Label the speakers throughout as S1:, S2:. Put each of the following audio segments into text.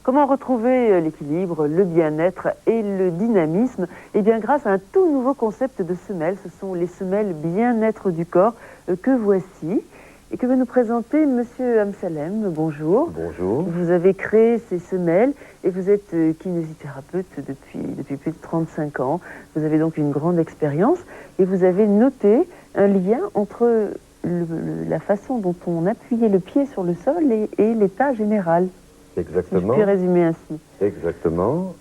S1: Comment retrouver l'équilibre, le bien-être et le dynamisme? Eh bien, grâce à un tout nouveau concept de semelles, ce sont les semelles bien-être du corps que voici et que va nous présenter Monsieur Amsalem. Bonjour.
S2: Bonjour.
S1: Vous avez créé ces semelles et vous êtes kinésithérapeute depuis plus de 35 ans. Vous avez donc une grande expérience et vous avez noté un lien entre la façon dont on appuyait le pied sur le sol et l'état général.
S2: Exactement.
S1: Si je puis résumer ainsi.
S2: Exactement.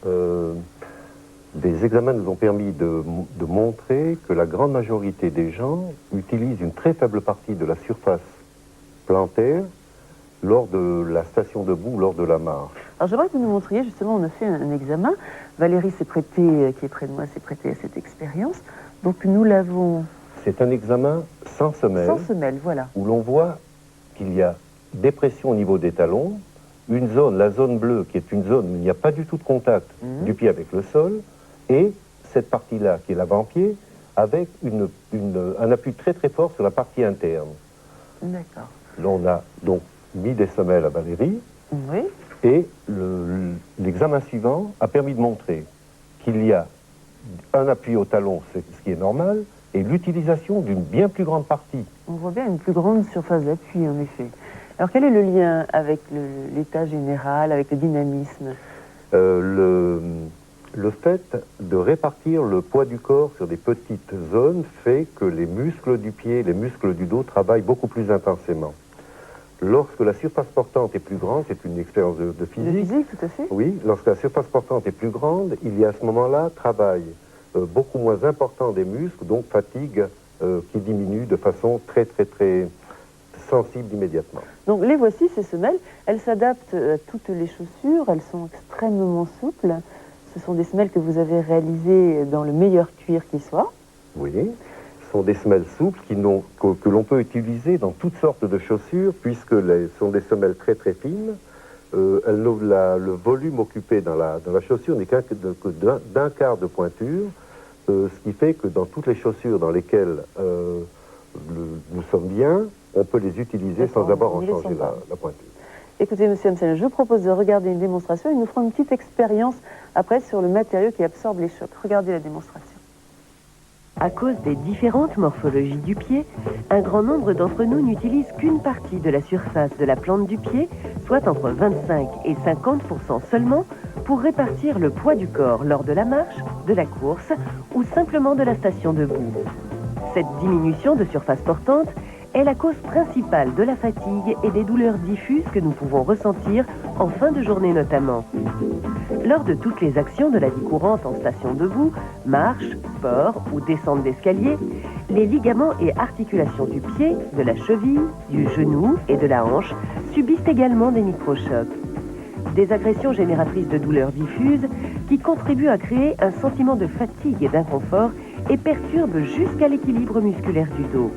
S2: Des examens nous ont permis de montrer que la grande majorité des gens utilisent une très faible partie de la surface plantaire lors de la station debout, lors de la marche.
S1: Alors j'aimerais que vous nous montriez, justement, on a fait un examen. Valérie s'est prêtée, qui est près de moi, s'est prêtée à cette expérience. Donc nous l'avons...
S2: C'est un examen sans semelle.
S1: Sans semelle, voilà.
S2: Où l'on voit qu'il y a dépression au niveau des talons, une zone, la zone bleue, qui est une zone où il n'y a pas du tout de contact du pied avec le sol, et cette partie-là, qui est l'avant-pied, avec un appui très très fort sur la partie interne.
S1: D'accord.
S2: Là, on a donc mis des semelles à Valérie,
S1: oui.
S2: Et l'examen suivant a permis de montrer qu'il y a un appui au talon, ce qui est normal, et l'utilisation d'une bien plus grande partie.
S1: On voit bien une plus grande surface d'appui, en effet. Alors, quel est le lien avec l'état général, avec le dynamisme?
S2: Le fait de répartir le poids du corps sur des petites zones fait que les muscles du pied, les muscles du dos travaillent beaucoup plus intensément. Lorsque la surface portante est plus grande, c'est une expérience de physique.
S1: De physique, tout à fait.
S2: Oui, lorsque la surface portante est plus grande, il y a à ce moment-là travail beaucoup moins important des muscles, donc fatigue qui diminue de façon très sensible immédiatement.
S1: Donc les voici, ces semelles. Elles s'adaptent à toutes les chaussures, elles sont extrêmement souples. Ce sont des semelles que vous avez réalisées dans le meilleur cuir qui soit.
S2: Oui. Ce sont des semelles souples que l'on peut utiliser dans toutes sortes de chaussures, puisque ce sont des semelles très fines. Le volume occupé dans la chaussure n'est que d'un quart de pointure, ce qui fait que dans toutes les chaussures dans lesquelles nous sommes bien, on peut les utiliser sans avoir en changer la pointure.
S1: Écoutez, Monsieur Amsalem, je vous propose de regarder une démonstration et nous ferons une petite expérience après sur le matériau qui absorbe les chocs. Regardez la démonstration. À cause des différentes morphologies du pied, un grand nombre d'entre nous n'utilisent qu'une partie de la surface de la plante du pied, soit entre 25 et 50% seulement, pour répartir le poids du corps lors de la marche, de la course ou simplement de la station debout. Cette diminution de surface portante est la cause principale de la fatigue et des douleurs diffuses que nous pouvons ressentir en fin de journée notamment. Lors de toutes les actions de la vie courante en station debout, marche, sport ou descente d'escalier, les ligaments et articulations du pied, de la cheville, du genou et de la hanche subissent également des microchocs. Des agressions génératrices de douleurs diffuses qui contribuent à créer un sentiment de fatigue et d'inconfort et perturbent jusqu'à l'équilibre musculaire du dos.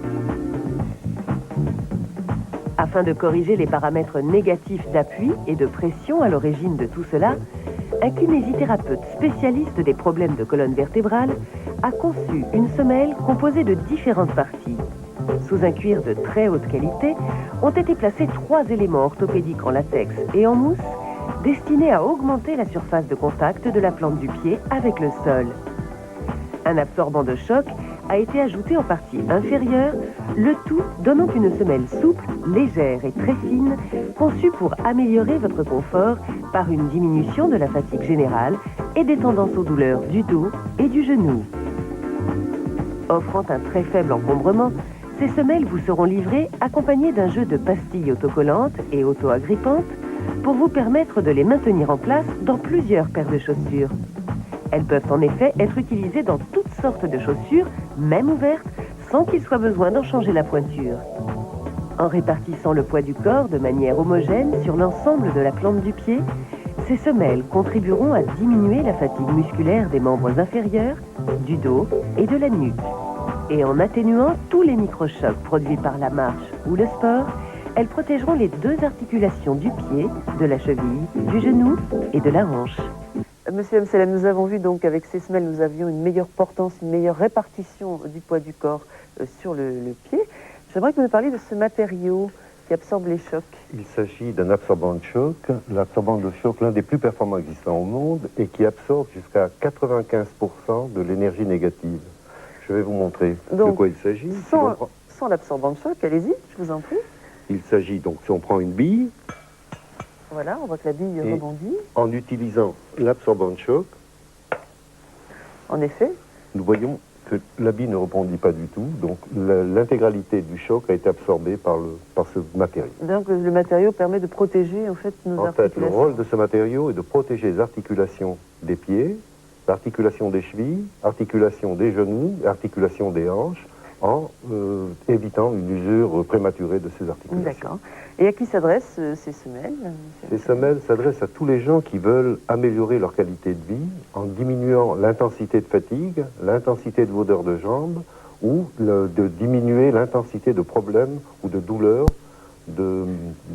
S1: Afin de corriger les paramètres négatifs d'appui et de pression à l'origine de tout cela, un kinésithérapeute spécialiste des problèmes de colonne vertébrale a conçu une semelle composée de différentes parties. Sous un cuir de très haute qualité, ont été placés 3 éléments orthopédiques en latex et en mousse destinés à augmenter la surface de contact de la plante du pied avec le sol. Un absorbant de choc a été ajouté en partie inférieure, le tout donnant une semelle souple, légère et très fine, conçue pour améliorer votre confort par une diminution de la fatigue générale et des tendances aux douleurs du dos et du genou. Offrant un très faible encombrement, ces semelles vous seront livrées accompagnées d'un jeu de pastilles autocollantes et auto-agrippantes pour vous permettre de les maintenir en place dans plusieurs paires de chaussures. Elles peuvent en effet être utilisées dans toutes sortes de chaussures, même ouvertes, sans qu'il soit besoin d'en changer la pointure. En répartissant le poids du corps de manière homogène sur l'ensemble de la plante du pied, ces semelles contribueront à diminuer la fatigue musculaire des membres inférieurs, du dos et de la nuque. Et en atténuant tous les microchocs produits par la marche ou le sport, elles protégeront les 2 articulations du pied, de la cheville, du genou et de la hanche. Monsieur Amsalem, nous avons vu donc avec ces semelles, nous avions une meilleure portance, une meilleure répartition du poids du corps sur le pied. J'aimerais que vous nous parliez de ce matériau qui absorbe les chocs.
S2: Il s'agit d'un absorbant de choc, l'absorbant de choc l'un des plus performants existants au monde et qui absorbe jusqu'à 95% de l'énergie négative. Je vais vous montrer de quoi il s'agit.
S1: Sans l'absorbant de choc, allez-y, je vous en prie.
S2: Il s'agit donc, si on prend une bille,
S1: voilà, on voit que la bille rebondit.
S2: En utilisant l'absorbant de choc,
S1: en effet,
S2: nous voyons que la bille ne rebondit pas du tout, donc l'intégralité du choc a été absorbée par ce matériau.
S1: Donc le matériau permet de protéger en fait nos articulations.
S2: En fait, le rôle de ce matériau est de protéger les articulations des pieds, l'articulation des chevilles, articulation des genoux, articulation des hanches, en évitant une usure prématurée de ces articulations.
S1: D'accord. Et à qui s'adressent ces semelles?
S2: Ces semelles s'adressent à tous les gens qui veulent améliorer leur qualité de vie en diminuant l'intensité de fatigue, l'intensité de odeur de jambes ou de diminuer l'intensité de problèmes ou de douleurs, de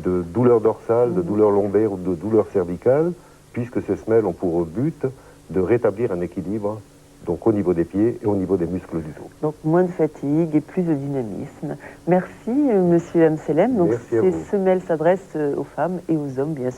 S2: douleurs dorsales, de douleurs lombaires ou de douleurs cervicales, puisque ces semelles ont pour but de rétablir un équilibre donc au niveau des pieds et au niveau des muscles du dos.
S1: Donc moins de fatigue et plus de dynamisme. Merci Monsieur Amselem. Donc ces semelles s'adressent aux femmes et aux hommes bien sûr.